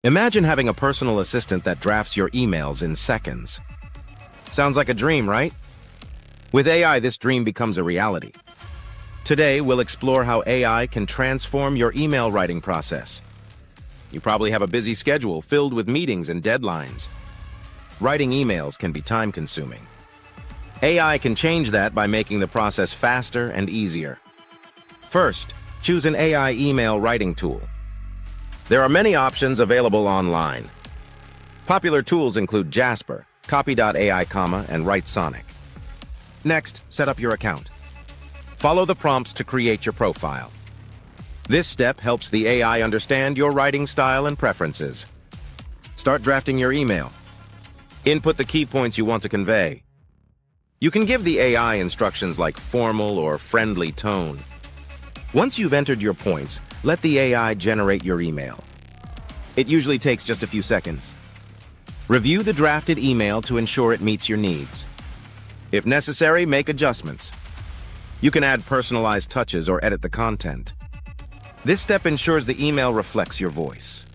Imagine having a personal assistant that drafts your emails in seconds. Sounds like a dream, right? With AI, this dream becomes a reality. Today, we'll explore how AI can transform your email writing process. You probably have a busy schedule filled with meetings and deadlines. Writing emails can be time-consuming. AI can change that by making the process faster and easier. First, choose an AI email writing tool. There are many options available online. Popular tools include Jasper, Copy.ai, and WriteSonic. Next, set up your account. Follow the prompts to create your profile. This step helps the AI understand your writing style and preferences. Start drafting your email. Input the key points you want to convey. You can give the AI instructions like formal or friendly tone. Once you've entered your points, let the AI generate your email. It usually takes just a few seconds. Review the drafted email to ensure it meets your needs. If necessary, make adjustments. You can add personalized touches or edit the content. This step ensures the email reflects your voice.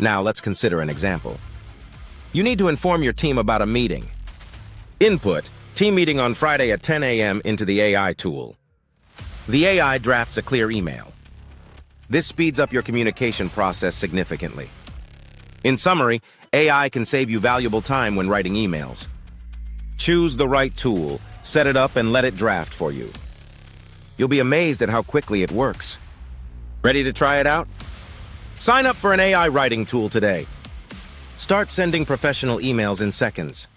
Now let's consider an example. You need to inform your team about a meeting. Input, team meeting on Friday at 10 a.m. into the AI tool. The AI drafts a clear email. This speeds up your communication process significantly. In summary, AI can save you valuable time when writing emails. Choose the right tool, set it up, and let it draft for you. You'll be amazed at how quickly it works. Ready to try it out? Sign up for an AI writing tool today. Start sending professional emails in seconds.